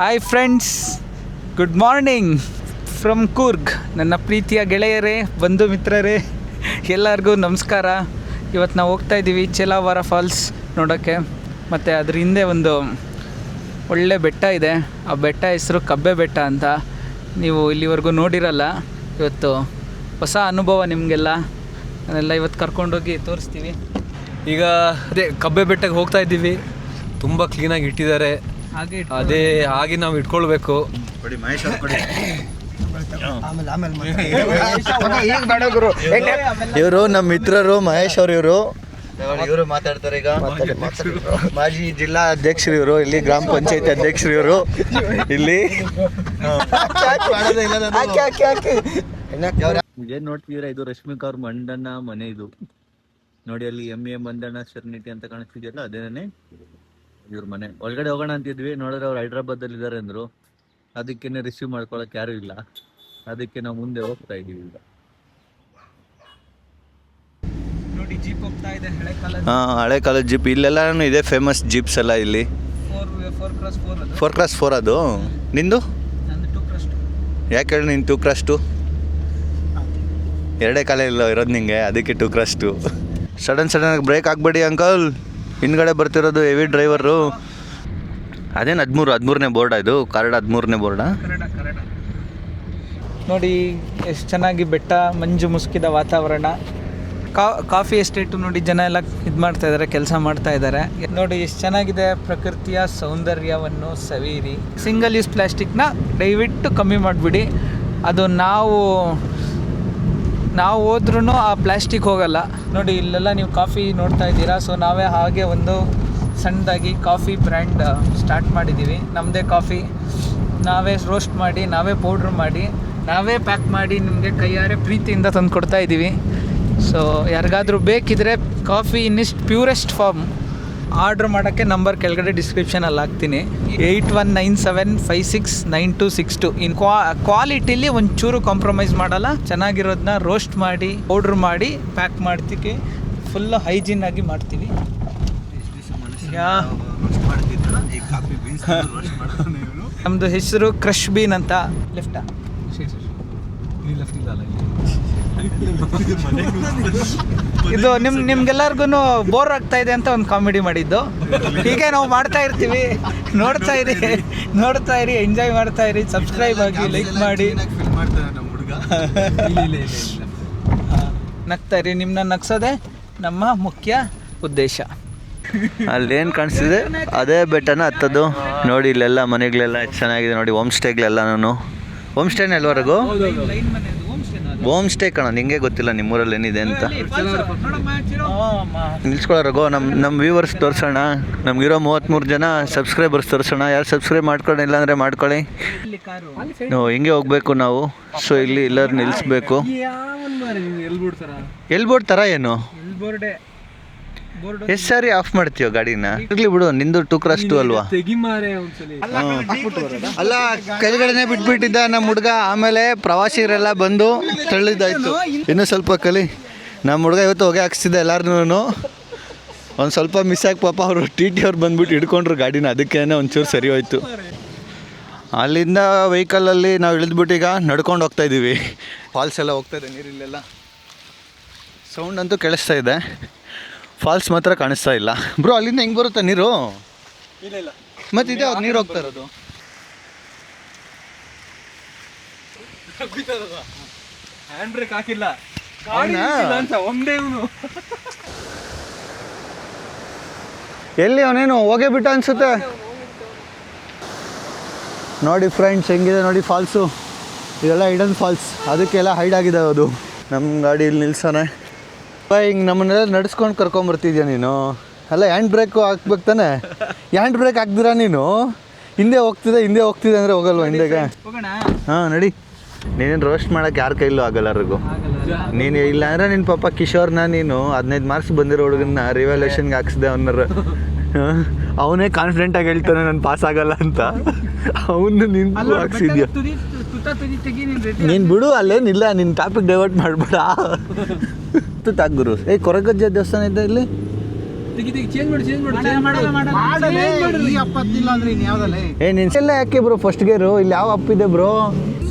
Hi friends, good morning from Coorg. ನನ್ನ ಪ್ರೀತಿಯ ಗೆಳೆಯರೇ, ಬಂಧು ಮಿತ್ರರೇ, ಎಲ್ಲರಿಗೂ ನಮಸ್ಕಾರ. ಇವತ್ತು ನಾವು ಹೋಗ್ತಾ ಇದ್ದೀವಿ ಚೇಲಾವರ ಫಾಲ್ಸ್ ನೋಡೋಕ್ಕೆ. ಮತ್ತು ಅದ್ರ ಹಿಂದೆ ಒಂದು ಒಳ್ಳೆ ಬೆಟ್ಟ ಇದೆ. ಆ ಬೆಟ್ಟ ಹೆಸರು ಕಬ್ಬೆ ಬೆಟ್ಟ ಅಂತ. ನೀವು ಇಲ್ಲಿವರೆಗೂ ನೋಡಿರಲ್ಲ. ಇವತ್ತು ಹೊಸ ಅನುಭವ ನಿಮಗೆಲ್ಲ. ಅದನ್ನೆಲ್ಲ ಇವತ್ತು ಕರ್ಕೊಂಡೋಗಿ ತೋರಿಸ್ತೀವಿ. ಈಗ ಅದೇ ಕಬ್ಬೆ ಬೆಟ್ಟಕ್ಕೆ ಹೋಗ್ತಾ ಇದ್ದೀವಿ. ತುಂಬ ಕ್ಲೀನಾಗಿ ಇಟ್ಟಿದ್ದಾರೆ. ಹಾಗೆ ನಾವು ಇಟ್ಕೊಳ್ಬೇಕು. ಇವರು ನಮ್ಮ ಮಿತ್ರರು ಮಹೇಶ್ ಅವರು. ಇವರು ಮಾತಾಡ್ತಾರೆ ಈಗ. ಮಾಜಿ ಜಿಲ್ಲಾ ಅಧ್ಯಕ್ಷರು ಇವರು, ಇಲ್ಲಿ ಗ್ರಾಮ ಪಂಚಾಯತಿ ಅಧ್ಯಕ್ಷರು ಇವರು. ಇಲ್ಲಿ ಇದೇನು ನೋಡ್ತಿದ್ದೀರಾ, ಇದು ರಶ್ಮಿಕಾ ಅವ್ರ ಮಂಡಣ್ಣ ಮನೆ. ಇದು ನೋಡಿ, ಅಲ್ಲಿ MA ಮಂದಣ್ಣ ಶರ್ನಿಟಿ ಅಂತ ಕಾಣಿಸ್ತಿದೆಯಲ್ಲ, ಅದೇನೇ ಇವ್ರ ಮನೆ. ಒಳಗಡೆ ಹೋಗೋಣ ಅಂತಿದ್ವಿ, ನೋಡಿದ್ರೆ ಅವ್ರು ಹೈದ್ರಾಬಾದಲ್ಲಿ ಇದ್ದಾರೆ ಅಂದರು. ಅದಕ್ಕೇನೆ ರಿಸೀವ್ ಮಾಡ್ಕೊಳಕ್ಕೆ ಯಾರೂ ಇಲ್ಲ. ಅದಕ್ಕೆ ನಾವು ಮುಂದೆ ಹೋಗ್ತಾ ಇದ್ದೀವಿ ಈಗ. ನೋಡಿ, ಜೀಪ್ ಹೋಗ್ತಾ ಇದೆ, ಹಳೆ ಕಾಲದ. ಹಳೆ ಕಾಲದ ಜೀಪ್. ಇಲ್ಲೆಲ್ಲ ಇದೆ ಫೇಮಸ್ ಜೀಪ್ಸ್ ಎಲ್ಲ ಇಲ್ಲಿ. 4x4 ಅದು. ನಿಂದು ಯಾಕೆ ಹೇಳಿ, ನೀನು 2x2 ಎರಡೇ ಕಾಲ ಇಲ್ಲ ಇರೋದು ನಿಂಗೆ, ಅದಕ್ಕೆ 2x2. ಸಡನ್ ಬ್ರೇಕ್ ಆಗಬೇಡಿ ಅಂಕಲ್, ಹಿಂದ್ಗಡೆ ಬರ್ತಿರೋದು ಹೆವಿ ಡ್ರೈವರು. ಅದೇನು 13ನೇ ಬೋರ್ಡ ಇದು? ಕರಡ 13ನೇ ಬೋರ್ಡ. ನೋಡಿ ಎಷ್ಟು ಚೆನ್ನಾಗಿ ಬೆಟ್ಟ, ಮಂಜು ಮುಸುಕಿದ ವಾತಾವರಣ. ಕಾಫಿ ಎಸ್ಟೇಟು ನೋಡಿ, ಜನ ಎಲ್ಲ ಇದು ಮಾಡ್ತಾ ಇದ್ದಾರೆ, ಕೆಲಸ ಮಾಡ್ತಾ ಇದ್ದಾರೆ. ನೋಡಿ ಎಷ್ಟು ಚೆನ್ನಾಗಿದೆ. ಪ್ರಕೃತಿಯ ಸೌಂದರ್ಯವನ್ನು ಸವಿಯಿರಿ. ಸಿಂಗಲ್ ಯೂಸ್ ಪ್ಲಾಸ್ಟಿಕ್ನ ದಯವಿಟ್ಟು ಕಮ್ಮಿ ಮಾಡಿಬಿಡಿ. ಅದು ನಾವು ಹೋದ್ರೂ ಆ ಪ್ಲಾಸ್ಟಿಕ್ ಹೋಗಲ್ಲ. ನೋಡಿ, ಇಲ್ಲೆಲ್ಲ ನೀವು ಕಾಫಿ ನೋಡ್ತಾ ಇದ್ದೀರಾ. ಸೊ ನಾವೇ ಹಾಗೆ ಒಂದು ಸಣ್ಣದಾಗಿ ಕಾಫಿ ಬ್ರ್ಯಾಂಡ್ ಸ್ಟಾರ್ಟ್ ಮಾಡಿದ್ದೀವಿ. ನಮ್ಮದೇ ಕಾಫಿ ನಾವೇ ರೋಸ್ಟ್ ಮಾಡಿ, ನಾವೇ ಪೌಡ್ರ್ ಮಾಡಿ, ನಾವೇ ಪ್ಯಾಕ್ ಮಾಡಿ ನಿಮಗೆ ಕೈಯಾರೆ ಪ್ರೀತಿಯಿಂದ ತಂದು ಕೊಡ್ತಾ ಇದ್ದೀವಿ. ಸೊ ಯಾರಿಗಾದರೂ ಬೇಕಿದ್ರೆ ಕಾಫಿ ಇನ್ ಇಸ್ಟ್ ಪ್ಯೂರೆಸ್ಟ್ ಫಾರ್ಮ್ ಆರ್ಡ್ರ್ ಮಾಡೋಕ್ಕೆ ನಂಬರ್ ಕೆಳಗಡೆ ಡಿಸ್ಕ್ರಿಪ್ಷನಲ್ಲಿ ಹಾಕ್ತೀನಿ. 8197569262. ಇನ್ನು ಕ್ವಾಲಿಟಿಲಿ ಒಂಚೂರು ಕಾಂಪ್ರಮೈಸ್ ಮಾಡಲ್ಲ. ಚೆನ್ನಾಗಿರೋದನ್ನ ರೋಸ್ಟ್ ಮಾಡಿ, ಪೌಡ್ರ್ ಮಾಡಿ ಪ್ಯಾಕ್ ಮಾಡ್ತೀವಿ. ಫುಲ್ಲು ಹೈಜೀನ್ ಆಗಿ ಮಾಡ್ತೀವಿ. ನಮ್ಮದು ಹೆಸರು ಕ್ರಶ್ ಬೀನ್ ಅಂತ. ಲೆಫ್ಟಾ? ಇದು ನಿಮ್ಗೆಲ್ಲರಿಗೂ ಬೋರ್ ಆಗ್ತಾ ಇದೆ ಅಂತ ಒಂದು ಕಾಮಿಡಿ ಮಾಡಿದ್ದು. ಹೀಗೆ ನಾವು ಮಾಡ್ತಾ ಇರ್ತೀವಿ. ನೋಡ್ತಾ ಇರಿ, ಎಂಜಾಯ್ ಮಾಡ್ತಾ ಇರಿ. ಸಬ್ಸ್ಕ್ರೈಬ್ ಆಗಿ, ಲೈಕ್ ಮಾಡಿ, ನಗ್ತಾ ಇರಿ. ನಿಮ್ಮನ್ನ ನಗ್ಸೋದೇ ನಮ್ಮ ಮುಖ್ಯ ಉದ್ದೇಶ. ಅಲ್ಲೇನು ಕಾಣಿಸ್ತಿದೆ ಅದೇ ಬೆಟ್ಟನ ಹತ್ತದು. ನೋಡಿ, ಇಲ್ಲೆಲ್ಲ ಮನೆಗಳೆಲ್ಲ ಚೆನ್ನಾಗಿದೆ. ನೋಡಿ, ಹೋಮ್ ಸ್ಟೇಗಳೆಲ್ಲ. ಹೋಮ್ ಸ್ಟೇನ ಎಲ್ವರೆಗೂ ಹೋಮ್ ಸ್ಟೇ ಕಣ. ನಿಂಗೆ ಗೊತ್ತಿಲ್ಲ ನಿಮ್ಮೂರಲ್ಲಿ ಏನಿದೆ ಅಂತ. ನಿಲ್ಸ್ಕೊಳ್ಳೋರ್ಗೋ ನಮ್ಮ ವ್ಯೂವರ್ಸ್ ತೋರಿಸೋಣ. ನಮಗಿರೋ 33 ಜನ ಸಬ್ಸ್ಕ್ರೈಬರ್ಸ್ ತೋರಿಸೋಣ. ಯಾರು ಸಬ್ಸ್ಕ್ರೈಬ್ ಮಾಡ್ಕೊಂಡಿಲ್ಲ ಅಂದರೆ ಮಾಡ್ಕೊಳ್ಳಿ. ಹಿಂಗೆ ಹೋಗ್ಬೇಕು ನಾವು. ಸೊ ಇಲ್ಲಿ ಎಲ್ಲರೂ ನಿಲ್ಲಿಸ್ಬೇಕು. ಎಲ್ಬೋರ್ಡ್ ಥರ ಏನು? ಎಷ್ಟು ಸಾರಿ ಆಫ್ ಮಾಡ್ತೀಯೋ ಗಾಡಿನ? ಇರ್ಲಿ ಬಿಡು, ನಿಂದು 2x2 ಅಲ್ವಾ? ಅಲ್ಲ, ಕೆಳಗಡೆನೆ ಬಿಟ್ಬಿಟ್ಟಿದ್ದ ನಮ್ಮ ಹುಡುಗ. ಆಮೇಲೆ ಪ್ರವಾಸಿಗರೆಲ್ಲ ಬಂದು ತಳ್ಳಿದ್ದಾಯ್ತು. ಇನ್ನೂ ಸ್ವಲ್ಪ ಕಲಿ. ನಮ್ಮ ಹುಡುಗ ಇವತ್ತು ಹೊಗೆ ಹಾಕ್ಸ್ತಿದ್ದೆ ಎಲ್ಲಾರನ್ನೂ. ಒಂದು ಸ್ವಲ್ಪ ಮಿಸ್ ಆಗಿ ಪಾಪ ಅವರು TT ಅವ್ರು ಬಂದ್ಬಿಟ್ಟು ಹಿಡ್ಕೊಂಡ್ರು ಗಾಡಿನ. ಅದಕ್ಕೇನೆ ಒಂಚೂರು ಸರಿ ಹೋಯ್ತು. ಅಲ್ಲಿಂದ ವೆಹಿಕಲಲ್ಲಿ ನಾವು ಇಳಿದ್ಬಿಟ್ಟು ಈಗ ನಡ್ಕೊಂಡು ಹೋಗ್ತಾ ಇದ್ದೀವಿ. ಫಾಲ್ಸ್ ಎಲ್ಲ ಹೋಗ್ತಾ ಇದೆ, ನೀರಿಲ್ಲೆಲ್ಲ ಸೌಂಡ್ ಅಂತೂ ಕೇಳಿಸ್ತಾ ಇದೆ. ಫಾಲ್ಸ್ ಮಾತ್ರ ಕಾಣಿಸ್ತಾ ಇಲ್ಲ. ಬ್ರೋ, ಅಲ್ಲಿಂದ ಹೆಂಗೆ ಬರುತ್ತೆ ನೀರು? ಇಲ್ಲ, ಮತ್ತೆ ಇದೆ ಅವ್ರು ನೀರು ಹೋಗ್ತಾ ಇರೋದು. ಹ್ಯಾಂಡ್ ಬ್ರೇಕ್ ಹಾಕಿಲ್ಲ ಒಂದೇ. ಎಲ್ಲಿ ಅವನೇನು ಹೋಗೇ ಬಿಟ್ಟ ಅನ್ಸುತ್ತೆ. ನೋಡಿ ಫ್ರೆಂಡ್ಸ್, ಹೆಂಗಿದೆ ನೋಡಿ ಫಾಲ್ಸು. ಇದೆಲ್ಲ ಹಿಡನ್ ಫಾಲ್ಸ್, ಅದಕ್ಕೆಲ್ಲ ಹೈಡ್ ಆಗಿದೆ ಅದು. ನಮ್ಮ ಗಾಡಿ ಇಲ್ಲಿ ನಿಲ್ಸೋಣ. ಹಿಂಗೆ ನಮ್ಮನ್ನೆಲ್ಲ ನಡೆಸ್ಕೊಂಡು ಕರ್ಕೊಂಬರ್ತಿದ್ಯಾ ನೀನು? ಅಲ್ಲ, ಹ್ಯಾಂಡ್ ಬ್ರೇಕು ಹಾಕ್ಬೇಕು ತಾನೆ. ಹ್ಯಾಂಡ್ ಬ್ರೇಕ್ ಹಾಕ್ದಿರಾ ನೀನು? ಹಿಂದೆ ಹೋಗ್ತಿದೆ ಅಂದರೆ ಹೋಗಲ್ವ ಹಿಂದೆಗೆ? ಹಾಂ, ನಡಿ. ನೀನೇನು ರೋಸ್ಟ್ ಮಾಡೋಕ್ಕೆ ಯಾರ ಕೈಲೂ ಆಗಲ್ಲರಿಗೂ. ನೀನು ಇಲ್ಲ ಅಂದರೆ ನಿನ್ನ ಪಾಪ ಕಿಶೋರ್ನ ನೀನು 15 ಮಾರ್ಕ್ಸ್ ಬಂದಿರೋ ಹುಡುಗನ್ನ ರಿವ್ಯಾಲ್ಯೂಷನ್ಗೆ ಹಾಕ್ಸಿದೆ. ಅವನೇ ಕಾನ್ಫಿಡೆಂಟಾಗಿ ಹೇಳ್ತಾನೆ ನಾನು ಪಾಸ್ ಆಗಲ್ಲ ಅಂತ. ಅವನು ನೀನು ಹಾಕ್ಸಿದ್ಯಾ? ನೀನು ಬಿಡು, ಅಲ್ಲೇನಿಲ್ಲ. ನಿನ್ನ ಟಾಪಿಕ್ ಡೈವರ್ಟ್ ಮಾಡಬೇಡ. ತಾಗುರು. ಕೊರಗಜ್ಜ ದೇವಸ್ಥಾನ ಇದೆ ಇಲ್ಲಿ. ಏ ನಿನ್ಸೆಲ್ಲ ಯಾಕೆ ಬ್ರೋ ಫಸ್ಟ್ ಗೇರು ಇಲ್ಲಿ ಯಾವ ಅಪ್ ಇದೆ ಬ್ರೋ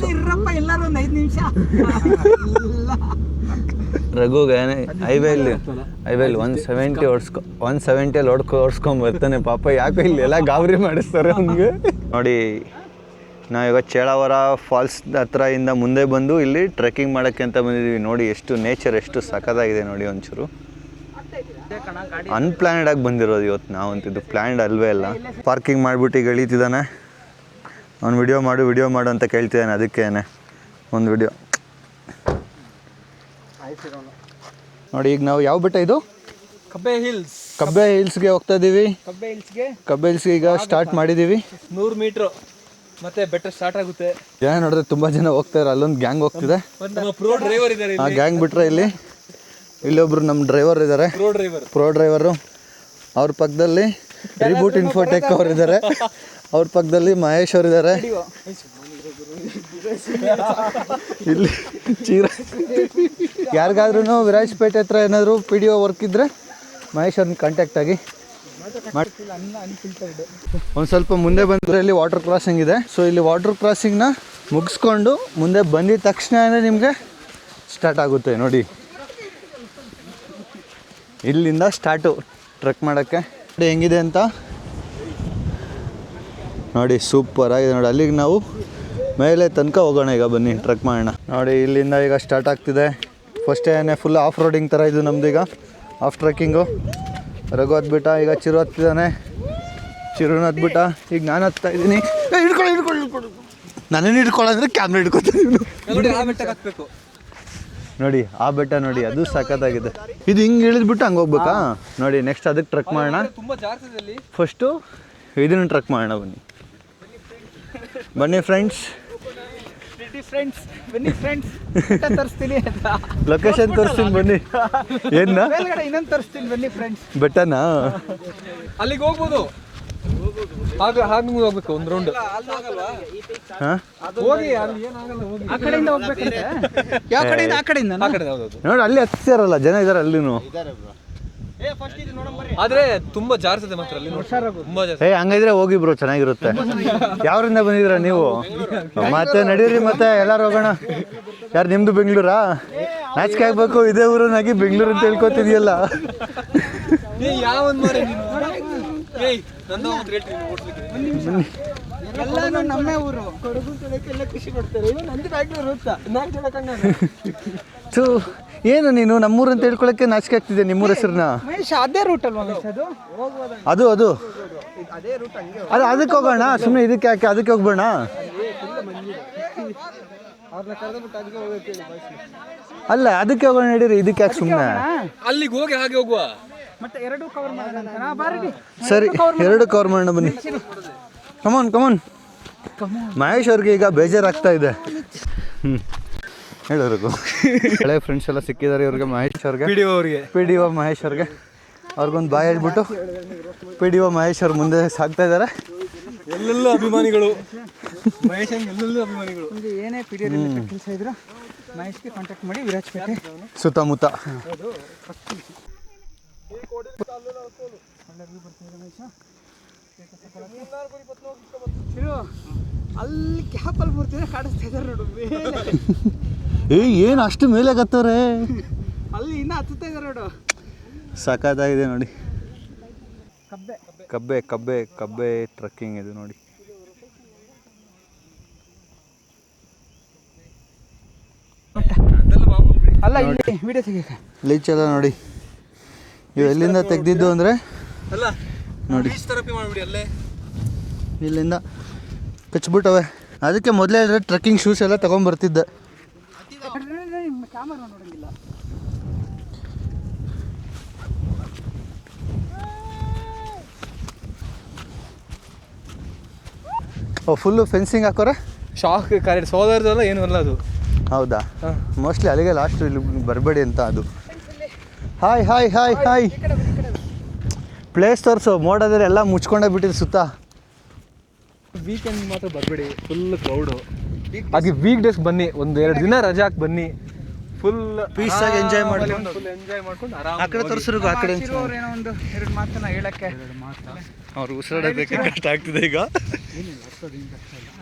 ಎಲ್ಲರೂ ಒಂದು 5 ನಿಮಿಷ ರಘುಗೆ ಹೈವೇಲಿ 170 170 ಓಡಿಸ್ಕೊಂಡ್ ಬರ್ತಾನೆ ಪಾಪ. ಯಾಕೆ ಇಲ್ಲಿ ಎಲ್ಲ ಗಾಬರಿ ಮಾಡಿಸ್ತಾರೆ ಅವ್ನಿಗೆ. ನೋಡಿ ನಾವೀಗ ಚೇಳಾವರ ಫಾಲ್ಸ್ ಹತ್ರ ಇಂದ ಮುಂದೆ ಬಂದು ಇಲ್ಲಿ ಟ್ರೆಕ್ಕಿಂಗ್ ಮಾಡೋಕ್ಕೆ ಅಂತ ಬಂದಿದ್ದೀವಿ. ನೋಡಿ ಎಷ್ಟು ನೇಚರ್ ಎಷ್ಟು ಸಖತ್ತಾಗಿದೆ ನೋಡಿ. ಒಂಚೂರು ಅನ್ಪ್ಲಾನ್ಡ್ ಆಗಿ ಬಂದಿರೋದು ಇವತ್ತು ನಾವಂತಿದ್ದು, ಪ್ಲ್ಯಾನ್ಡ್ ಅಲ್ವೇ ಅಲ್ಲ. ಪಾರ್ಕಿಂಗ್ ಮಾಡಿಬಿಟ್ಟು ಈಗ ಇಳೀತಿದ್ದಾನೆ. ಅವ್ನು ವಿಡಿಯೋ ಮಾಡು ಅಂತ ಕೇಳ್ತಿದ್ದಾನೆ. ಅದಕ್ಕೇನೆ ಒಂದು ವಿಡಿಯೋ ನೋಡಿ. ಈಗ ನಾವು ಯಾವ ಬೆಟ್ಟ ಇದು? ಕಬ್ಬೆ ಹಿಲ್ಸ್ಗೆ ಹೋಗ್ತಾ ಇದ್ದೀವಿ. ಕಬ್ಬೆ ಹಿಲ್ಸ್ಗೆ ಈಗ ಸ್ಟಾರ್ಟ್ ಮಾಡಿದ್ದೀವಿ. 100 ಮೀಟ್ರ್ ಮತ್ತೆ ಬೆಟ್ಟ ಸ್ಟಾರ್ಟ್ ಆಗುತ್ತೆ. ಜನ ನೋಡಿದ್ರೆ ತುಂಬ ಜನ ಹೋಗ್ತಾರೆ. ಅಲ್ಲೊಂದು ಗ್ಯಾಂಗ್ ಹೋಗ್ತಿದೆ. ಪ್ರೋ ಡ್ರೈವರ್ ಇದ್ದಾರೆ. ಆ ಗ್ಯಾಂಗ್ ಬಿಟ್ರೆ ಇಲ್ಲೊಬ್ರು ನಮ್ಮ ಡ್ರೈವರ್ ಇದ್ದಾರೆ, ಪ್ರೋ ಡ್ರೈವರು. ಅವ್ರ ಪಕ್ಕದಲ್ಲಿ ರಿಬೂಟ್ ಇನ್ಫೋಟೆಕ್ ಅವ್ರು ಇದ್ದಾರೆ. ಅವ್ರ ಪಕ್ಕದಲ್ಲಿ ಮಹೇಶ್ ಅವ್ರು ಇದ್ದಾರೆ. ಇಲ್ಲಿ ಯಾರಿಗಾದ್ರೂ ವಿರಾಜಪೇಟೆ ಹತ್ರ ಏನಾದರೂ PDO ವರ್ಕ್ ಇದ್ದರೆ ಮಹೇಶ್ ಅವ್ರನ್ನ ಕಾಂಟ್ಯಾಕ್ಟ್ ಆಗಿ ಒಂದು ಸ್ವಲ್ಪ ಮುಂದೆ ಬಂದರೆ ಇಲ್ಲಿ ವಾಟರ್ ಕ್ರಾಸಿಂಗ್ ಇದೆ. ಸೊ ಇಲ್ಲಿ ವಾಟರ್ ಕ್ರಾಸಿಂಗ್ನ ಮುಗಿಸ್ಕೊಂಡು ಮುಂದೆ ಬಂದಿದ ತಕ್ಷಣ ನಿಮಗೆ ಸ್ಟಾರ್ಟ್ ಆಗುತ್ತೆ. ನೋಡಿ ಇಲ್ಲಿಂದ ಸ್ಟಾರ್ಟು ಟ್ರೆಕ್ ಮಾಡೋಕ್ಕೆ. ನೋಡಿ ಹೆಂಗಿದೆ ಅಂತ ನೋಡಿ, ಸೂಪರ್ ಆಗಿದೆ ನೋಡಿ. ಅಲ್ಲಿಗೆ ನಾವು ಮೇಲೆ ತನಕ ಹೋಗೋಣ. ಈಗ ಬನ್ನಿ ಟ್ರೆಕ್ ಮಾಡೋಣ. ನೋಡಿ ಇಲ್ಲಿಂದ ಈಗ ಸ್ಟಾರ್ಟ್ ಆಗ್ತಿದೆ. ಫಸ್ಟ್ ಏನೇ ಫುಲ್ ಆಫ್ ರೋಡಿಂಗ್ ಥರ ಇದು ನಮ್ಮದು. ಈಗ ಆಫ್ ಟ್ರೆಕ್ಕಿಂಗು. ರಘು ಹತ್ಬಿಟ್ಟ, ಈಗ ಚಿರು ಹತ್ತಿದ್ದಾನೆ. ಚಿರುನ ಹತ್ಬಿಟ್ಟ, ಈಗ ನಾನು ಹತ್ತಾ ಇದ್ದೀನಿ. ಹಿಡ್ಕೊಳ್ಳಿ ನಾನೇನು ಹಿಡ್ಕೊಳ್ಳೋದ್ರೆ ಕ್ಯಾಮ್ರಾ ಹಿಡ್ಕೊತೀನಿ. ನೋಡಿ ಆ ಬೆಟ್ಟ ನೋಡಿ, ಅದು ಸಖತ್ತಾಗಿದೆ. ಇದು ಹಿಂಗೆ ಇಳಿದ್ಬಿಟ್ಟು ಹಂಗೆ ಹೋಗ್ಬೇಕಾ? ನೋಡಿ ನೆಕ್ಸ್ಟ್ ಅದಕ್ಕೆ ಟ್ರೆಕ್ ಮಾಡೋಣ. ಫಸ್ಟು ಇದನ್ನು ಟ್ರೆಕ್ ಮಾಡೋಣ. ಬನ್ನಿ ಫ್ರೆಂಡ್ಸ್. ತರಿಸ್ತೀನಿ ಲೊಕೇಶನ್ ತೋರಿಸ್ತೀನಿ ಬನ್ನಿ. ಏನ ಇನ್ನೊಂದು ತರಿಸ್ತೀನಿ ಬನ್ನಿ ಫ್ರೆಂಡ್ಸ್. ಬೆಟ್ಟನಾ? ಅಲ್ಲಿಗೆ ಹೋಗ್ಬೋದು. ಹಾಗೆ ಹೋಗ್ಬೇಕು ಒಂದು ರೌಂಡ್. ಆ ಕಡೆಯಿಂದ ಹೋಗ್ಬೇಕಂತೆ. ಯಾವ ಕಡೆಯಿಂದ? ಆ ಕಡೆಯಿಂದ. ನೋಡಿ ಅಲ್ಲಿ ಹತ್ತಿರಲ್ಲ ಜನ ಇದಾರೆ ಅಲ್ಲಿನೂ. ಆದ್ರೆ ತುಂಬಾ ಜಾರ್ಸದೆ ಮಾತ್ರ ಅಲ್ಲಿ. ತುಂಬಾ ಜಾಸ್ತಿ. ಹಂಗಿದ್ರೆ ಹೋಗಿ ಬ್ರೋ, ಚೆನ್ನಾಗಿರುತ್ತೆ. ಯಾವ್ರಿಂದ ಬಂದಿದ್ರ ನೀವು? ಮತ್ತೆ ನಡೀರಿ, ಮತ್ತೆ ಎಲ್ಲಾರು ಹೋಗೋಣ. ಯಾರು ನಿಮ್ದು ಬೆಂಗಳೂರಾ? ನಾಚಿಕೆ ಆಗ್ಬೇಕು, ಇದೇ ಊರನ್ನಾಗಿ ಬೆಂಗಳೂರು ಅಂತ ಹೇಳ್ಕೊತಿದ್ಯಲ್ಲ. ಎಲ್ಲಾನು ನಮ್ಮೇ ಊರು. ಕೊಡಗು ಎಲ್ಲ ಖುಷಿ ಪಡ್ತಾರೆ. ನಂದು ಬ್ಯಾಂಗ್ಳೂರು ಅಂತ 4 ಜನ ಕಣ್ಣ. ಏನು ನೀನು ನಮ್ಮೂರು ಅಂತ ಹೇಳ್ಕೊಳಕ್ಕೆ ನಾಚಿಕೆ ಆಗ್ತಿದೆ ನಿಮ್ಮೂರ ಹೆಸರನ್ನ? ಮಹೇಶ್ ಅದೇ ರೂಟ್ ಅಲ್ವಾ ಮಹೇಶ್? ಅದು ಅದಕ್ಕೆ ಹೋಗೋಣ. ಸುಮ್ಮನೆ ಇದಕ್ಕೆ ಯಾಕೆ? ಅದಕ್ಕೆ ಹೋಗ್ಬೋಣ. ಅಲ್ಲ ಅದಕ್ಕೆ ಹೋಗೋಣ ನಡೀರಿ. ಇದಕ್ಕೆ ಯಾಕೆ ಸುಮ್ಮನೆ? ಅಲ್ಲಿಗೆ ಹೋಗಿ ಹಾಗೆ ಹೋಗುವ. ಮತ್ತೆ 2 ಕವರ್ ಮಾಡೋಣ. ಸರಿ 2 ಕವರ್ ಮಾಡೋಣ ಬನ್ನಿ. ಕಮಾನ್. ಮಹೇಶ್ ಅವ್ರಿಗೆ ಈಗ ಬೇಜಾರಾಗ್ತಾ ಇದೆ. ಹೇಳೋರ್ಗು ಹಳೆ ಫ್ರೆಂಡ್ಸ್ ಎಲ್ಲ ಸಿಕ್ಕಿದ್ದಾರೆ ಇವ್ರಿಗೆ. ಮಹೇಶ್ ಅವ್ರಿಗೆ, PDO ಮಹೇಶ್ ಅವ್ರಿಗೆ. ಅವ್ರಿಗೊಂದು ಬಾಯ್ ಹೇಳ್ಬಿಟ್ಟು PDO ಮಹೇಶ್ ಅವ್ರು ಮುಂದೆ ಸಾಗ್ತಾ ಇದ್ದಾರೆ. ಎಲ್ಲೆಲ್ಲ ಅಭಿಮಾನಿಗಳು ಮಹೇಶ್ ಎಲ್ಲೆಲ್ಲ ಅಭಿಮಾನಿಗಳು. ಏನೇ PDO ಕೆಲಸ ಇದ್ರು ಮಹೇಶ್ಗೆ ಕಾಂಟ್ಯಾಕ್ಟ್ ಮಾಡಿ. ವಿರಾಜಪೇಟೆ ಸುತ್ತಮುತ್ತ ಅಲ್ಲಿ ಕ್ಯಾಪಲ್ಲಿ ಬರ್ತಿದ್ರೆ ಕಾಣಿಸ್ತಾ ಇದ್ದಾರೆ ನೋಡು. ಏನು ಅಷ್ಟು ಮೇಲೆ ಕತ್ತವ್ರೆ. ಅಲ್ಲಿ ಇನ್ನೂ ಹತ್ತುತ್ತಾ ಇದ್ದಾರೆ ನೋಡು. ಸಖತ್ತಾಗಿದೆ ನೋಡಿ. ಕಬ್ಬೆ ಕಬ್ಬೆ ಟ್ರೆಕ್ಕಿಂಗ್ ಇದು ನೋಡಿ. ಅಲ್ಲ ಇಲ್ಲಿ ವಿಡಿಯೋ ತೆಗಿಯಕ್ಕೆ ಲೀಚೆಲ್ಲ ನೋಡಿ. ಇವು ಎಲ್ಲಿಂದ ತೆಗ್ದಿದ್ದು ಅಂದರೆ ನೋಡಿ, ಇಲ್ಲಿಂದ ಕಚ್ಬಿಟ್ಟವೆ. ಅದಕ್ಕೆ ಮೊದಲೇ ಹೇಳಿದ್ರೆ ಟ್ರೆಕ್ಕಿಂಗ್ ಶೂಸ್ ಎಲ್ಲ ತೊಗೊಂಬರ್ತಿದ್ದೆ. ಫುಲ್ಲು ಫೆನ್ಸಿಂಗ್ ಹಾಕೋರೆ. ಶಾಕ್ ಕರೆಕ್ಟ್ ಸೋದರದಲ್ಲ ಏನು ಅಲ್ಲ ಅದು. ಹೌದಾ? ಮೋಸ್ಟ್ಲಿ ಅಲ್ಲಿಗೆ ಲಾಸ್ಟ್ ಇಲ್ಲಿ ಬರಬೇಡಿ ಅಂತ ಅದು. ಹಾಯ್ ಪ್ಲೇಸ್ ತೋರಿಸು. ಮೋಡೋದ್ರೆ ಎಲ್ಲ ಮುಚ್ಕೊಂಡೇ ಬಿಟ್ಟಿದ್ದು ಸುತ್ತ. ವೀಕೆಂಡ್ ಮಾತ್ರ ಬರಬೇಡಿ, ಫುಲ್ ಕ್ರೌಡು. ಹಾಗೆ ವೀಕ್ ಡೇಸ್ ಬನ್ನಿ, 1-2 ದಿನ ರಜೆ ಹಾಕಿ ಬನ್ನಿ. ಫುಲ್ ಪೀಸಾಗಿ ಎಂಜಾಯ್ ಮಾಡ್ಕೊಂಡು ಫುಲ್ ಎಂಜಾಯ್ ಮಾಡ್ಕೊಂಡು ಆ ಆರಾಮ ಕಡೆ ತೋರಿಸ್ರಿಗೂ ಆ ಕಡೆ ಅವ್ರು ಏನೋ ಒಂದು 2 ಮಾತನ್ನ ಹೇಳಕ್ಕೆ ಅವ್ರು ಉಸಿರಾಡೋದಕ್ಕೆ ಕಷ್ಟ ಆಗ್ತಿದೆ ಈಗ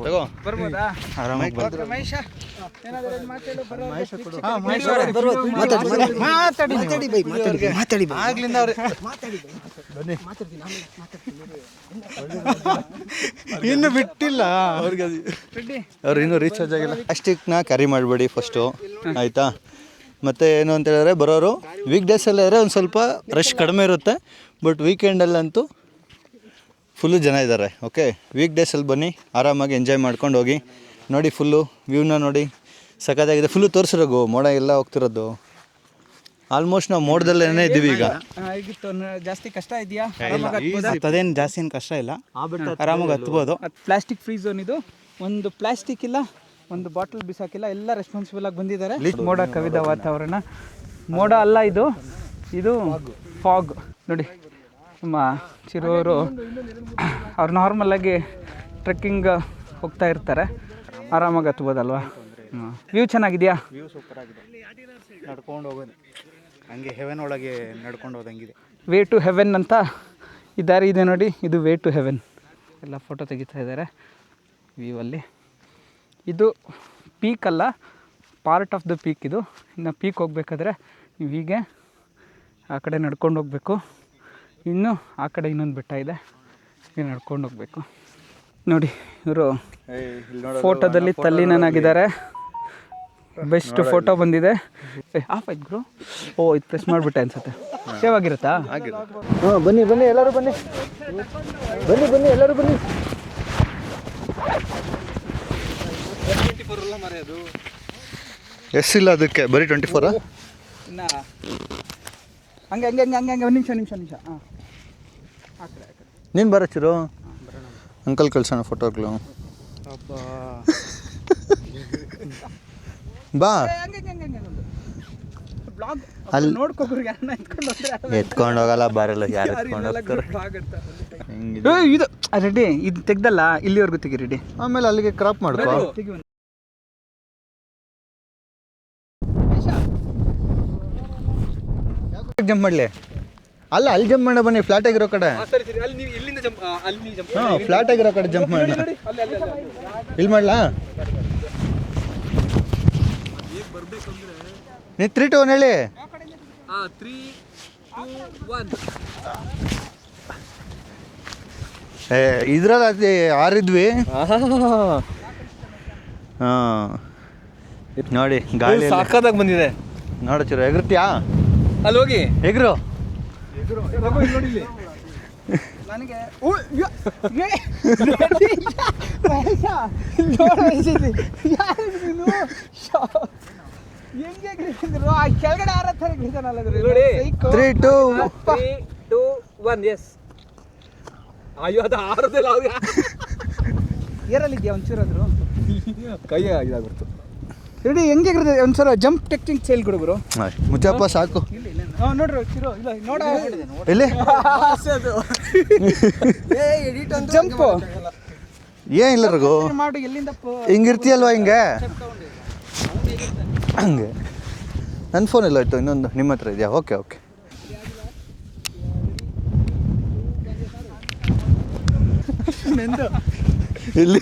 ತಗೋ ಬರ್ಬೋದಾ ಆರಾಮಾಗಿ ಓಕೆ, ಮಹೇಶ ಏನಾದ್ರು 2 ಮಾತು ಹೇಳು, ಬರೋ ಆಗ್ಲಿಂದ ಅವ್ರೆ ಬನ್ನಿ ಇನ್ನು ಬಿಟ್ಟಿಲ್ಲ ಅವ್ರಿಗೆ ರೆಡ್ಡಿ ಅವ್ರು ಇನ್ನೂ ರೀಚಾರ್ಜ್ ಆಗಿಲ್ಲ. ಪ್ಲಾಸ್ಟಿಕ್ನ ಕ್ಯಾರಿ ಮಾಡಬೇಡಿ ಫಸ್ಟು, ಆಯಿತಾ? ಮತ್ತು ಏನು ಅಂತ ಹೇಳಿದ್ರೆ ಬರೋರು ವೀಕ್ ಡೇಸಲ್ಲಿ ಇದ್ದರೆ ಒಂದು ಸ್ವಲ್ಪ ರಶ್ ಕಡಿಮೆ ಇರುತ್ತೆ, ಬಟ್ ವೀಕೆಂಡಲ್ಲಂತೂ ಫುಲ್ಲು ಜನ ಇದ್ದಾರೆ. ಓಕೆ, ವೀಕ್ ಡೇಸಲ್ಲಿ ಬನ್ನಿ, ಆರಾಮಾಗಿ ಎಂಜಾಯ್ ಮಾಡ್ಕೊಂಡು ಹೋಗಿ. ನೋಡಿ ಫುಲ್ಲು ವ್ಯೂನ ನೋಡಿ, ಸಖತ್ತಾಗಿದೆ. ಫುಲ್ಲು ತೋರಿಸಿರೋಗು ಮೋಡ ಎಲ್ಲ ಹೋಗ್ತಿರೋದು. ಆಲ್ಮೋಸ್ಟ್ ನಾವು ಮೋಡದಲ್ಲೇ ಇದ್ದೀವಿ ಈಗ. ಹೇಗಿತ್ತು ಜಾಸ್ತಿ ಕಷ್ಟ ಇದೆಯಾ? ಅದೇನು ಜಾಸ್ತಿ ಏನು ಕಷ್ಟ ಇಲ್ಲ, ಆರಾಮಾಗಿ ಹತ್ಬೋದು. ಪ್ಲಾಸ್ಟಿಕ್ ಫ್ರೀ ಝೋನ್ ಇದು. ಒಂದು ಪ್ಲಾಸ್ಟಿಕ್ ಇಲ್ಲ, ಒಂದು ಬಾಟಲ್ ಬಿಸಾಕಿಲ್ಲ, ಎಲ್ಲ ರೆಸ್ಪಾನ್ಸಿಬಲ್ ಆಗಿ ಬಂದಿದ್ದಾರೆ. ಮೋಡ ಕವಿದ ವಾತಾವರಣ. ಮೋಡ ಅಲ್ಲ ಇದು, ಇದು ಫಾಗ್. ನೋಡಿ ನಮ್ಮ ಚಿರೋರು ಅವ್ರು ನಾರ್ಮಲಾಗಿ ಟ್ರೆಕ್ಕಿಂಗ್ ಹೋಗ್ತಾ ಇರ್ತಾರೆ, ಆರಾಮಾಗಿ ಹತ್ಬೋದಲ್ವಾ? ವ್ಯೂ ಚೆನ್ನಾಗಿದೆಯಾ? ವ್ಯೂ ಸೂಪರ್ ಆಗಿದೆ, ನಡ್ಕೊಂಡು ಹೋಗೋದು ಹಂಗೆ ಹೆವೆನ್ ಒಳಗೆ ನಡ್ಕೊಂಡು ಹೋದಂಗಿದೆ. ವೇ ಟು ಹೆವೆನ್ ಅಂತ ಈ ದಾರಿ ಇದೆ ನೋಡಿ, ಇದು ವೇ ಟು ಹೆವೆನ್. ಎಲ್ಲ ಫೋಟೋ ತೆಗಿತಾ ಇದ್ದಾರೆ ವ್ಯೂವಲ್ಲಿ. ಇದು ಪೀಕ್ ಅಲ್ಲ, ಪಾರ್ಟ್ ಆಫ್ ದ ಪೀಕ್ ಇದು. ಇನ್ನು ಪೀಕ್ ಹೋಗ್ಬೇಕಾದ್ರೆ ನೀವು ಹೀಗೆ ಆ ಕಡೆ ನಡ್ಕೊಂಡು ಹೋಗಬೇಕು. ಇನ್ನು ಆ ಕಡೆ ಇನ್ನೊಂದು ಬೆಟ್ಟ ಇದೆ, ಹೀಗೆ ನಡ್ಕೊಂಡು ಹೋಗಬೇಕು. ನೋಡಿ ಇವರು ಫೋಟೋದಲ್ಲಿ ತಲ್ಲೀನಾಗಿದ್ದಾರೆ. ಬೆಸ್ಟ್ ಫೋಟೋ ಬಂದಿದೆ. ಆಫ್ ಆಯ್ತು ಗುರು. ಓ, ಇದು ಪ್ರೆಸ್ ಮಾಡಿಬಿಟ್ಟೆ ಅನ್ಸುತ್ತೆ. ಸೇವ್ ಆಗಿರುತ್ತಾ? ಹಾಂ, ಬನ್ನಿ ಬನ್ನಿ ಎಲ್ಲರೂ ಬನ್ನಿ, ಬನ್ನಿ ಬನ್ನಿ ಎಲ್ಲರೂ ಬನ್ನಿ. ಎಷ್ಟಿಲ್ಲ ಅದಕ್ಕೆ, ಬರೀ 24. ಇನ್ನು ಹಂಗೆ ಹಂಗೆ ಹಂಗೆ ಹಂಗೆ ಹಂಗೆ ಒಂದು ನಿಮಿಷ ಹಾಂ, ಆ ಕಡೆ ಆ ಕಡೆ. ನೀನು ಬರಚ್ಚಿರು, ಅಂಕಲ್ ಕಳ್ಸೋಣ ಫೋಟೋಗಳು. ಬಾ ಹಂಗೆ ಹಂಗೆ ಹಂಗೆ ಒಂದು ಬ್ಲಾಗ್ ಅಲ್ಲಿ ನೋಡ್ಕೊಬ್ರು ಯಾರನ್ನ ಎತ್ಕೊಂಡು ಹೋದ್ರೆ ಎತ್ಕೊಂಡು ಹೋಗಲ್ಲ, ಬರಲ್ಲ, ಯಾರು ಎತ್ಕೊಂಡು ಹೋಗ್ತಾರೆ. ಬ್ಲಾಗ್ ಇದು ರೆಡಿ. ಇದು ತೆಗ್ದಲ್ಲ, ಇಲ್ಲಿವರೆಗೂ ತೆಗಿ ರೆಡಿ. ಆಮೇಲೆ ಅಲ್ಲಿಗೆ ಕ್ರಾಪ್ ಮಾಡ್ಕೋ. ತೆಗಿ ಒಂದು ಜಂಪ್ ಮಾಡಲಿ, ಅಲ್ಲ ಅಲ್ಲಿ ಜಂಪ್ ಮಾಡ, ಬನ್ನಿ ಫ್ಲಾಟ್ ಆಗಿರೋ ಕಡೆ. ಸರಿ ಸರಿ, ಅಲ್ಲಿ ನೀವು ಇಲ್ಲಿಂದ ಜಂಪ್, ಅಲ್ಲಿ ನೀವು ಜಂಪ್ ಹಾಂ, ಫ್ಲಾಟ್ ಆಗಿರೋ ಕಡೆ ಜಂಪ್ ಮಾಡೋಣ. ಇಲ್ಲಿ ಮಾಡಲಾ? ನೀ 3 2 1 ಹೇಳಿ. 3 2 1. ಇದ್ರಲ್ಲಿ ಅದು ಆರಿದ್ವಿ. ಹಾಂ, ನೋಡಿ ಗಾಳಿ ಸಾಕಾದಾಗ ಬಂದಿದೆ. ನೋಡಚ್ಚಿರು, ಎಗರ್ತೀಯಾ? ಅಲ್ಲಿ ಹೋಗಿ ಎಗ್ರು. ನೋಡಿ ಇಲ್ಲಿ ನನಗೆ ಹೆಂಗೆ ಆ ಕೆಳಗಡೆ ಆರ ಥರ ಗಿಡ್ತಾನಲ್ಲ ನೋಡಿ. 3 2 3 2 1. ಎಸ್. ಅಯ್ಯೋ, ಅದು ಆರದಿಲ್ಲ. ಏರಲ್ಲಿದ್ಯಾ ಒಂಚೂರಾದ್ರು? ಕೈ ಇದಾಗ್ಬಿಡ್ತು. ರೆಡಿ. ಹೆಂಗೆ ಒಂದ್ಸಲ ಜಂಪ್ ಟೆಕ್ನಿಕ್ ಸೇಲ್ ಕೊಡುಗರು. ಮುಚ್ಚಪ್ಪ ಸಾಕು. ಹಾಂ ನೋಡ್ರಿ ಚಿರೋ, ಇಲ್ಲ ನೋಡ ಎಲ್ಲಿ ಜಂಪು ಏನಿಲ್ಲ ರಘು, ಮಾಡು. ಎಲ್ಲಿಂದ ಹಿಂಗಿರ್ತೀಯಲ್ವಾ ಹಿಂಗೆ? ಹಂಗೆ ನನ್ನ ಫೋನ್ ಎಲ್ಲ ಆಯಿತು, ಇನ್ನೊಂದು ನಿಮ್ಮ ಹತ್ರ ಇದೆಯಾ? Okay okay. ಇಲ್ಲಿ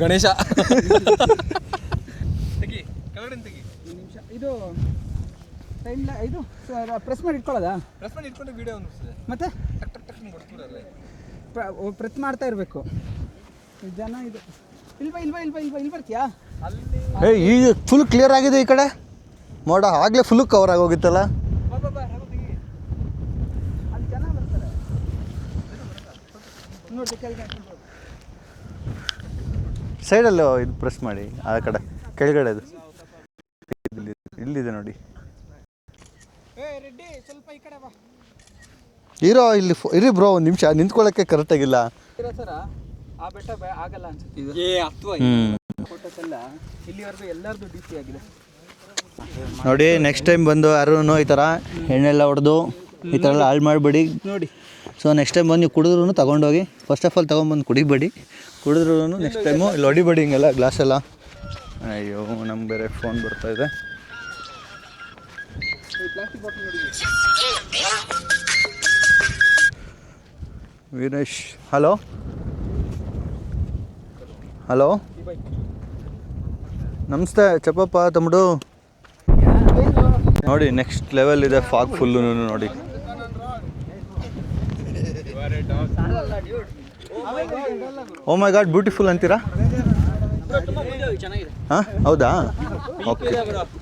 ಗಣೇಶ ಇದು ಟೈಮ್ ಇದು ಪ್ರೆಸ್ ಮಾಡಿ ಇಟ್ಕೊಳ್ಳೋದಾ? ಪ್ರೆಸ್ ಮಾಡಿ ಇಟ್ಕೊಂಡು ವಿಡಿಯೋ ಅನಿಸ್ತದೆ. ಮತ್ತೆ ಟಕ್ ಟಕ್ ಟಕ್ ಕೊಡ್ತೀರಲ್ಲ, ಪ್ರೆಸ್ ಮಾಡ್ತಾ ಇರಬೇಕು. ಜನ ಇದು ಇಲ್ಲಿ ಬರ್ತೀಯಾ? ಈಗ ಫುಲ್ ಕ್ಲಿಯರ್ ಆಗಿದೆ ಈ ಕಡೆ ಮೋಡ. ಆಗಲೇ ಫುಲ್ಲು ಕವರ್ ಆಗೋಗಿತ್ತಲ್ಲ. ಅಲ್ಲಿ ಜನ ಬರ್ತಾರೆ ನೋಡಿ. ಸೈಡಲ್ಲಿ ಇದು ಪ್ರೆಸ್ ಮಾಡಿ, ಆ ಕಡೆ ಕೆಳಗಡೆ ಇದು ಇಲ್ಲಿದೆ ನೋಡಿ. ರೆಡ್ಡಿ ಸ್ವಲ್ಪ ಈ ಕಡೆ ಬಾ. ಇರೋ ಇಲ್ಲಿ ಇರಿ ಬ್ರೋ, ಒಂದು ನಿಮಿಷ ನಿಂತ್ಕೊಳ್ಳೋಕ್ಕೆ ಕರೆಕ್ಟಾಗಿಲ್ಲ. ಇರೋ ಥರ ಆ ಬೆಟ್ಟ ಆಗಲ್ಲ ಅನ್ಸುತ್ತೆ. ಫೋಟೋಸ್ ಎಲ್ಲ ಇಲ್ಲಿವರೆಗೂ ಎಲ್ಲರದು ಡಿ ಸಿ ಆಗಿದೆ ನೋಡಿ. ನೆಕ್ಸ್ಟ್ ಟೈಮ್ ಬಂದು ಯಾರೂ ಈ ಥರ ಎಣ್ಣೆಲ್ಲ ಹೊಡೆದು ಈ ಥರ ಎಲ್ಲ ಹಾಳು ಮಾಡಬೇಡಿ ನೋಡಿ. ಸೊ ನೆಕ್ಸ್ಟ್ ಟೈಮ್ ಬಂದು ನೀವು ಕುಡಿದ್ರೂ ತೊಗೊಂಡೋಗಿ. ಫಸ್ಟ್ ಆಫ್ ಆಲ್ ತೊಗೊಂಬಂದು ಕುಡಿಬೇಡಿ, ಕುಡಿದ್ರೂ ನೆಕ್ಸ್ಟ್ ಟೈಮು ಇಲ್ಲಿ ಹೊಡಿಬೇಡಿ ಹಿಂಗೆಲ್ಲ ಗ್ಲಾಸ್ ಎಲ್ಲ. ಅಯ್ಯೋ, ನಮ್ಗೆ ಬೇರೆ ಫೋನ್ ಬರ್ತಾಯಿದೆ. ವೀರೇಶ್ ಹಲೋ హలో ನಮಸ್ತೆ ಚಪ್ಪಪ್ಪ ತಮ್ಮಡು ನೋಡಿ ನೆಕ್ಸ್ಟ್ ಲೆವೆಲ್ ಇದೆ ಫಾಗ್ ಫುಲ್ಲು ನೋಡಿ ಓ ಮೈ ಗಾಡ್ ಬ್ಯೂಟಿಫುಲ್ ಅಂತೀರಾ ಹಾಂ ಹೌದಾ ಓಕೆ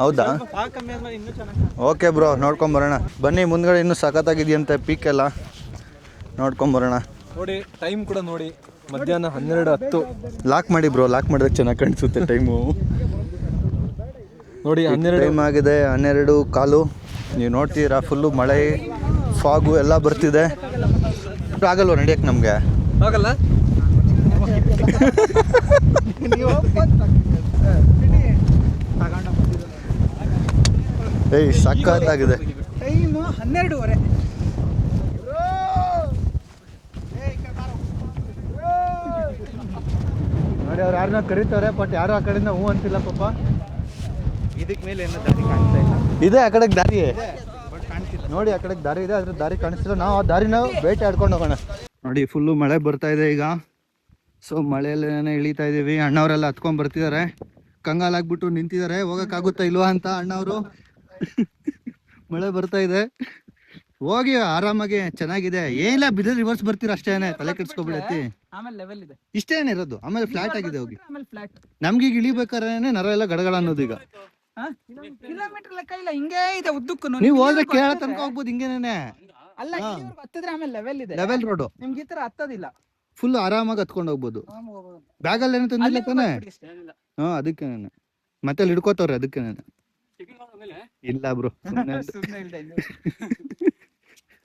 ಹೌದಾ ಓಕೆ ಬ್ರೋ ನೋಡ್ಕೊಂಬರೋಣ ಬನ್ನಿ ಮುಂದ್ಗಡೆ ಇನ್ನೂ ಸಖತ್ತಾಗಿದೆಯಂತೆ ಪೀಕ್ ಎಲ್ಲ ನೋಡ್ಕೊಂಬರೋಣ ನೋಡಿ ಟೈಮ್ ಕೂಡ ನೋಡಿ ಮಧ್ಯಾಹ್ನ 12:10 ಲಾಕ್ ಮಾಡಿ ಬ್ರೋ ಲಾಕ್ ಮಾಡಿದ್ರೆ ಚೆನ್ನಾಗಿ ಕಾಣಿಸುತ್ತೆ ಟೈಮು ನೋಡಿ 12 ಟೈಮ್ ಆಗಿದೆ 12:15 ನೀವು ನೋಡ್ತೀರಾ ಫುಲ್ಲು ಮಳೆ ಫಾಗು ಎಲ್ಲ ಬರ್ತಿದೆ ಆಗಲ್ವ ನಡೆಯಕ್ಕೆ ನಮಗೆ ಆಗಲ್ಲ ಏಯ್ ಸಖತ್ತಾಗಿದೆ ಟೈಮು 12:30 ನೋಡಿ ಅವ್ರು ಯಾರನ್ನ ಕರೀತಾರೆ ಬಟ್ ಯಾರು ಆ ಕಡೆಯಿಂದ ಹೂ ಅಂತಿಲ್ಲ ಪಾಪ ಇದಕ್ಕೆ ಮೇಲೆ ಏನೋ ದಾರಿ ಕಾಣ್ತಾ ಇಲ್ಲ. ಇದೆ ಆ ಕಡೆಗೆ ದಾರಿ ನೋಡಿ ಆ ಕಡೆಗೆ ದಾರಿ ಇದೆ ಅದ್ರ ದಾರಿ ಕಾಣಿಸ್ತಿಲ್ಲ ನಾವು ಆ ದಾರಿನ ಬೇಟೆ ಆಡ್ಕೊಂಡು ಹೋಗೋಣ ನೋಡಿ ಫುಲ್ಲು ಮಳೆ ಬರ್ತಾ ಇದೆ ಈಗ ಸೊ ಮಳೆಯಲ್ಲೇನೆ ಇಳಿತಾ ಇದ್ದೀವಿ ಅಣ್ಣವರೆಲ್ಲ ಹತ್ಕೊಂಡ್ ಬರ್ತಿದ್ದಾರೆ ಕಂಗಾಲಾಗ್ಬಿಟ್ಟು ನಿಂತಿದ್ದಾರೆ ಹೋಗೋಕ್ಕಾಗುತ್ತಾ ಇಲ್ವಾ ಅಂತ ಅಣ್ಣವರು ಮಳೆ ಬರ್ತಾ ಇದೆ ಹೋಗಿ ಆರಾಮಾಗಿ ಚೆನ್ನಾಗಿದೆ ಏನಿಲ್ಲ ಬಿದ್ರೆ ರಿವರ್ಸ್ ಬರ್ತೀರ ಅಷ್ಟೇನೆ ತಲೆ ಕೆಡ್ಸ್ಕೊಬಿಡತ್ತಿ ಆಮೇಲೆ ಲೆವೆಲ್ ಇದೆ ಇಷ್ಟೇನೆ ಇರೋದು ಆಮೇಲೆ ಫ್ಲಾಟ್ ಆಗಿದೆ ಹೋಗಿ ಆಮೇಲೆ ಫ್ಲಾಟ್ ನಮ್ಗೆ ಈಗ ಇಳಿಬೇಕಾದ್ರೆ ನರ ಎಲ್ಲ ಗಡಗಡ ಅನ್ನೋದು ಈಗ ಕಿಲೋಮೀಟರ್ ಲೆಕ್ಕ ಇಲ್ಲ ಹಿಂಗೆ ಇದೆ ಉದ್ದಕ್ಕೂ ನೀವು ಹೋದ್ರೆ ಕೇಳ ತನಕ ಹೋಗ್ಬೋದು ಹಿಂಗೇನೆ ಅಲ್ಲ ಇಲ್ಲಿವರೆಗೂ ಹತ್ತಿದ್ರೆ ಆಮೇಲೆ ಲೆವೆಲ್ ಇದೆ ಲೆವೆಲ್ ರೋಡು ನಿಮ್ಗೆ ಈ ತರ ಹತ್ತದಿಲ್ಲ ಫುಲ್ ಆರಾಮಾಗಿ ಹತ್ಕೊಂಡು ಹೋಗ್ಬೋದು ಬ್ಯಾಗಲ್ಲಿ ಏನೋ ತಂದಿಲ್ಲ ತಾನೆ ಹಾ ಅದಕ್ಕೇನೆ ಮತ್ತೆ ಅಲ್ಲಿ ಹಿಡ್ಕೋತವ್ರೆ ಅದಕ್ಕೇನೆ ಇಲ್ಲ ಬ್ರೋ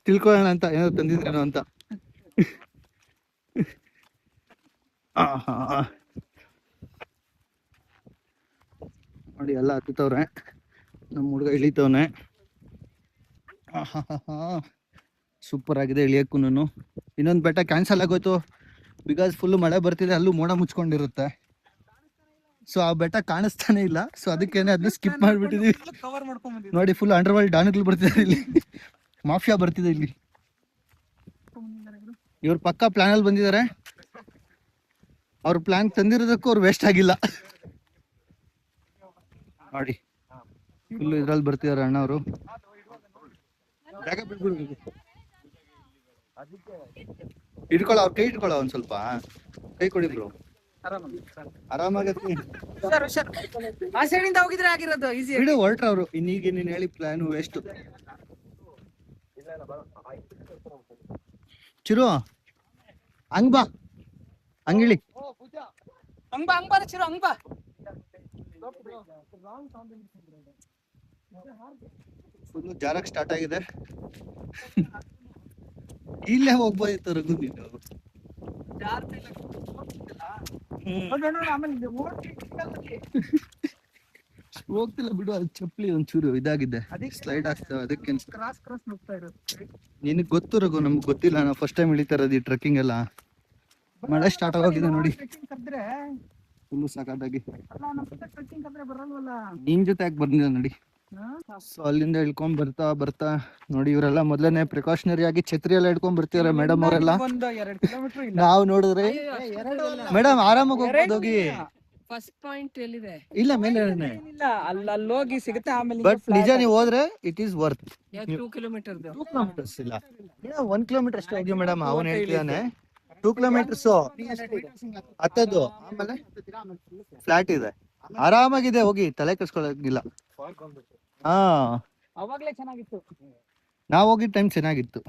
ತಿಳ್ಕೊಳ್ಳೋಣ ಅಂತ ಏನೋ ತಂದಿದ್ರೇನೋ ಅಂತ ನೋಡಿ ಎಲ್ಲ ಹತ್ತವ್ರೆ ನಮ್ಮ ಹುಡುಗ ಇಳಿತವನೆ ಸೂಪರ್ ಆಗಿದೆ ಇಳಿಯಕ್ಕೂ ಇನ್ನೊಂದು ಬೆಟ್ಟ ಕ್ಯಾನ್ಸಲ್ ಆಗೋಯ್ತು ಬಿಕಾಸ್ ಫುಲ್ ಮಳೆ ಬರ್ತಿದೆ ಅಲ್ಲೂ ಮೋಡ ಮುಚ್ಕೊಂಡಿರುತ್ತೆ ಸೊ ಆ ಬೆಟ್ಟ ಕಾಣಿಸ್ತಾನೆ ಇಲ್ಲ ಸೊ ಅದಕ್ಕೇನೆ ಅದನ್ನ ಸ್ಕಿಪ್ ಮಾಡಿಬಿಟ್ಟಿದೀವಿ ನೋಡಿ ಫುಲ್ ಅಂಡರ್ ವರ್ಲ್ಡ್ ಡಾನ್ಗಳು ಬರ್ತಿದ್ದಾರೆ ಇಲ್ಲಿ ಮಾಫಿಯಾ ಬರ್ತಿದೆ ಇಲ್ಲಿ ಇವ್ರ ಪಕ್ಕ ಪ್ಲಾನ್ ಅಲ್ಲಿ ಬಂದಿದ್ದಾರೆ ಅವ್ರ ಪ್ಲಾನ್ ತಂದಿರೋದಕ್ಕೂ ಅವ್ರು ವೇಸ್ಟ್ ಆಗಿಲ್ಲ ನೋಡಿ ಫುಲ್ ಇದ್ರಲ್ಲಿ ಬರ್ತಿದಾರೆ ಅಣ್ಣ ಅವರು ಇಟ್ಕೊಳ್ಳೋ ಅವ್ರ ಕೈ ಇಟ್ಕೊಳ್ಳೋ ಒಂದ್ ಸ್ವಲ್ಪ ಕೈ ಕೊಡಿ ಬ್ರೋ ಆರಾಮಾಗತ್ತೆ ಆ ಸೈಡಿಂದ ಹೋಗಿದ್ರೆ ಆಗಿರೋದು ಈಸಿ ಬಿಡು ಹೊರಟ್ರ ಅವರು ಇನ್ನೀಗ ನೀನ್ ಹೇಳಿ ಪ್ಲಾನ್ ವೇಸ್ಟ್ ಚಿರು ಹಂಗ್ ಬಾ ಹಂಗಿಳಿ ಹಂಗ್ ಬಾ ಚಿರು ಹಂಗ್ ಬಾ ಫುಲ್ ಜಾರಕ್ ಸ್ಟಾರ್ಟ್ ಆಗಿದೆ ಇಲ್ಲೇ ಹೋಗ್ಬೋದಿತ್ತು ರಘು ನೀನು ಹೋಗ್ತಿಲ್ಲ ಬಿಡು ಅದು ಚಪ್ಪಲಿ ಒಂಚೂರು ಇದಾಗಿದೆ ಸ್ಲೈಡ್ ಆಗ್ತವೆ ಅದಕ್ಕೆ ಕ್ರಾಸ್ ಹೋಗ್ತಾ ಇರೋದು ನಿನಗ್ ಗೊತ್ತು ರಘು ನಮ್ಗೆ ಗೊತ್ತಿಲ್ಲ ನಾವು ಫಸ್ಟ್ ಟೈಮ್ ಇಳಿತಾ ಇರೋದು ಈ ಟ್ರೆಕ್ಕಿಂಗ್ ಎಲ್ಲ ಮಳೆ ಸ್ಟಾರ್ಟ್ ಆಗೋಗಿದೆ ನೋಡಿ ಫುಲ್ ಸಾಕಾಗಿ ನಿನ್ ಜೊತೆ ಯಾಕೆ ಬಂದಿದೆ ನೋಡಿ ಸೊ ಅಲ್ಲಿಂದ ಇಳ್ಕೊಂಡ್ ಬರ್ತಾ ಬರ್ತಾ ನೋಡಿ ಇವರೆಲ್ಲ ಮೊದಲನೇ ಪ್ರಿಕಾಷನರಿ ಆಗಿ ಛತ್ರಿ ಎಲ್ಲ ಇಟ್ಕೊಂಡ್ ಬರ್ತಿದಾರೆ ಮೇಡಮ್ ಅವರೆಲ್ಲ ನಾವು ನೋಡಿದ್ರೆ ಮೇಡಮ್ ಆರಾಮಾಗಿ ಹೋಗ್ಬೋದು ಹೋಗಿ ಫಸ್ಟ್ ಪಾಯಿಂಟ್ ಎಲ್ಲಿದೆ ಇಲ್ಲ ಮೇಲೆ ಅಲ್ಲಿ ಹೋಗಿ ಸಿಗುತ್ತೆ ಆಮೇಲೆ ಬಟ್ ನಿಜ ನೀವು ಹೋದ್ರೆ it is worth 2 kilometre 2 kilometres ಇಲ್ಲ 1 ಕಿಲೋಮೀಟರ್ ಅಷ್ಟೇ ಹೋಗಿ ಮೇಡಮ್ ಅವನ್ ಹೇಳ್ತಿದ್ದಾನೆ 2 ಕಿಲೋಮೀಟರ್ಸ್ ಹತ್ತದು ಆಮೇಲೆ ಫ್ಲಾಟ್ ಇದೆ ಆರಾಮಾಗಿದೆ ಹೋಗಿ ತಲೆ ಕೆಡ್ಸ್ಕೊಳ್ಳೋದಿಲ್ಲ ಹಾ ಅವಾಗ್ಲೇ ಚೆನ್ನಾಗಿತ್ತು ನಾವ್ ಹೋಗಿದ್ ಟೈಮ್ ಚೆನ್ನಾಗಿತ್ತು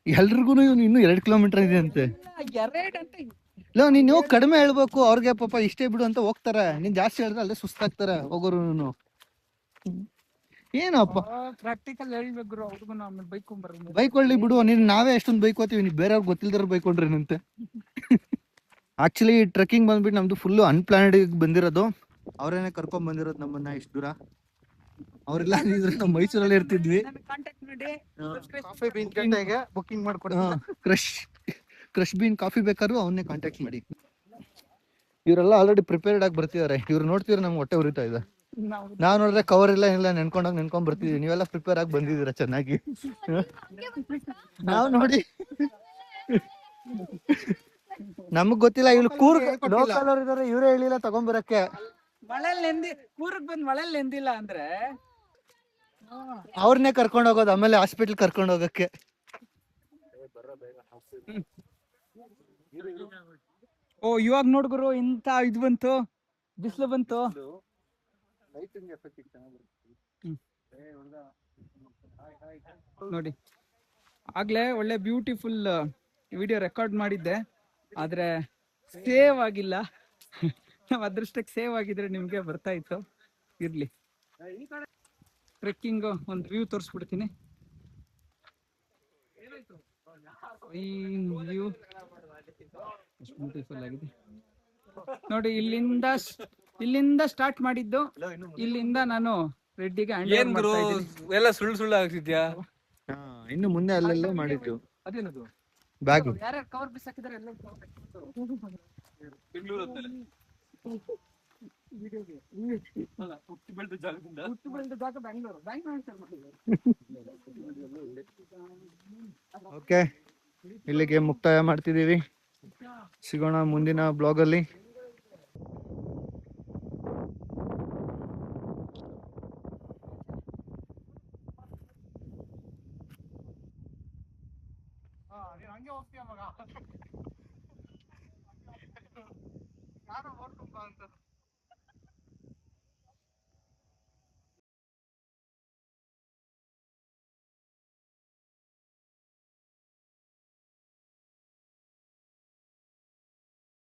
ಎಲ್ರಿಗೂ ಇನ್ನು 2 ಕಿಲೋಮೀಟರ್ ಇದೆ ಅಂತೆ ಇಲ್ಲ ನೀನು ಕಡಿಮೆ ಹೇಳ್ಬೇಕು ಅವ್ರಿಗೆ ಪಾಪ ಇಷ್ಟೇ ಬಿಡು ಅಂತ ಹೋಗ್ತಾರೆ ನೀನ್ ಜಾಸ್ತಿ ಹೇಳಿದ್ರೆ ಅಲ್ಲೇ ಸುಸ್ತಾಗ್ತಾರೆ ಹೋಗೋರು ಏನಪ್ಪ ಪ್ರಾಕ್ಟಿಕಲ್ ಹೇಳ್ಬೇಕು ಅವ್ರಿಗೂ ಆಮೇಲೆ ಬೈಕ್ ಬೈಕ್ ಒಳ್ಳಿ ಬಿಡು ನೀನ್ ನಾವೇ ಎಷ್ಟೊಂದು ಬೈಕ್ ಹೋಗ್ತೀವಿ ನೀವ್ ಬೇರೆಯವ್ರು ಗೊತ್ತಿಲ್ದಾರ ಬೈಕ್ ಕೊಂಡ್ರೇನಂತೆ ಆಕ್ಚುಲಿ ಟ್ರೆಕ್ಕಿಂಗ್ ಬಂದ್ಬಿಟ್ಟು ನಮ್ದು ಫುಲ್ ಅನ್ಪ್ಲಾನ್ಡ್ ಬಂದಿರೋದು ಅವ್ರೇನೆ ಕರ್ಕೊಂಡ್ ಬಂದಿರೋದು ನಮ್ಮನ್ನ ಇಷ್ಟು ದೂರ ಅವ್ರೆಲ್ಲ ನಾವು ಮೈಸೂರಲ್ಲಿ ಇರ್ತಿದ್ವಿ ಬುಕಿಂಗ್ ಮಾಡ್ಕೊಡಿ ಕ್ರಶ್ ಬೀನ್ ಕಾಫಿ ಬೇಕಾದ್ರೂ ಅವನ್ನೇ ಕಾಂಟ್ಯಾಕ್ಟ್ ಮಾಡಿ ಇವರೆಲ್ಲ ಆಲ್ರೆಡಿ ಪ್ರಿಪೇರ್ಡ್ ಆಗಿ ಬರ್ತಿದ್ದಾರೆ ಇವ್ರು ನೋಡ್ತಿದ್ರೆ ನಮ್ಗೆ ಹೊಟ್ಟೆ ಉರಿತಾ ಇದೆ ನಾವು ನೋಡಿದ್ರೆ ಕವರ್ ಇಲ್ಲ ಇಲ್ಲ ನೆನ್ಕೊಂಡೋಗಿ ನೆನ್ಕೊಂಡ್ ಬರ್ತಿದೀವಿ. ನೀವೆಲ್ಲ ಪ್ರಿಪೇರ್ ಆಗಿ ಬಂದಿದ್ದೀರಾ ಚೆನ್ನಾಗಿ. ನಾವು ನೋಡಿ ನಮಗ್ ಗೊತ್ತಿಲ್ಲ, ಇವ್ರು ಕೂರ್ಗ್ ಲೋಕಲ್ ಅವ್ರು ಇದಾರೆ, ಇವರೇ ಹೇಳಿಲ್ಲ ತಗೊಂಬರಕ್ಕೆ. ಮಳೆಯಲ್ಲಿ ಕೂರ್ಗ್ ಬಂದ್ ಮಳೆಯಲ್ಲಿ ನೆಂದಿಲ್ಲ ಅಂದ್ರೆ ಅವ್ರನ್ನೇ ಕರ್ಕೊಂಡು ಹೋಗೋದು, ಆಮೇಲೆ ಹಾಸ್ಪಿಟ್ಲ್ ಕರ್ಕೊಂಡು ಹೋಗಕ್ಕೆ. ಓ ಇವಾಗ ನೋಡ್ಗುರು ಇಂತ ಇದು ಬಂತು, ಬಿಸಿಲು ಬಂತು. ನೋಡಿ ಆಗ್ಲೇ ಒಳ್ಳೆ ಬ್ಯೂಟಿಫುಲ್ ವಿಡಿಯೋ ರೆಕಾರ್ಡ್ ಮಾಡಿದ್ದೆ, ಆದ್ರೆ ಸೇವ್ ಆಗಿಲ್ಲ. ನಾವ್ ಅದೃಷ್ಟಕ್ಕೆ ಸೇವ್ ಆಗಿದ್ರೆ ನಿಮ್ಗೆ ಬರ್ತಾ ಇತ್ತು. ಇರ್ಲಿ, ಟ್ರೆಕ್ಕಿಂಗ್ ಒಂದು ವ್ಯೂ ತೋರಿಸ್ಬಿಡ್ತೀನಿ. ಈ ವ್ಯೂ ಎಷ್ಟು ಬ್ಯೂಟಿಫುಲ್ ಆಗಿದೆ ನೋಡಿ. ಇಲ್ಲಿಂದ ಸ್ಟಾರ್ಟ್ ಮಾಡಿದ್ದು, ಇಲ್ಲಿಂದ ನಾನು ರೆಡ್ಡಿಗೆ ಎಲ್ಲ ಸುಳ್ಳು ಆಗ್ತಿದ್ಯಾ? ಇನ್ನು ಮುಂದೆ ಅಲ್ಲೆಲ್ಲ ಮಾಡಿದ್ದು ಅದೇನದು ಬ್ಯಾಗ್. ಯಾರ್ಯಾರು ಕವರ್ ಬಿಸಾಕಿದ್ದಾರೆ ಎಲ್ಲ ಹುಟ್ಟಿ ಬೆಳೆದ ಜಾಗದಿಂದ ಜಾಗ ಬ್ಯಾಂಗ್ಳೂರು. ಓಕೆ, ಇಲ್ಲಿಗೆ ಮುಕ್ತಾಯ ಮಾಡ್ತಿದೀವಿ. ಸಿಗೋಣ ಮುಂದಿನ ಬ್ಲಾಗಲ್ಲಿ. ಹಂಗೆ ಹೋಗ್ತೀಯ ಮಗ. ಯಾರು ಓಡ್ಕೊಂಬ ಅಂತ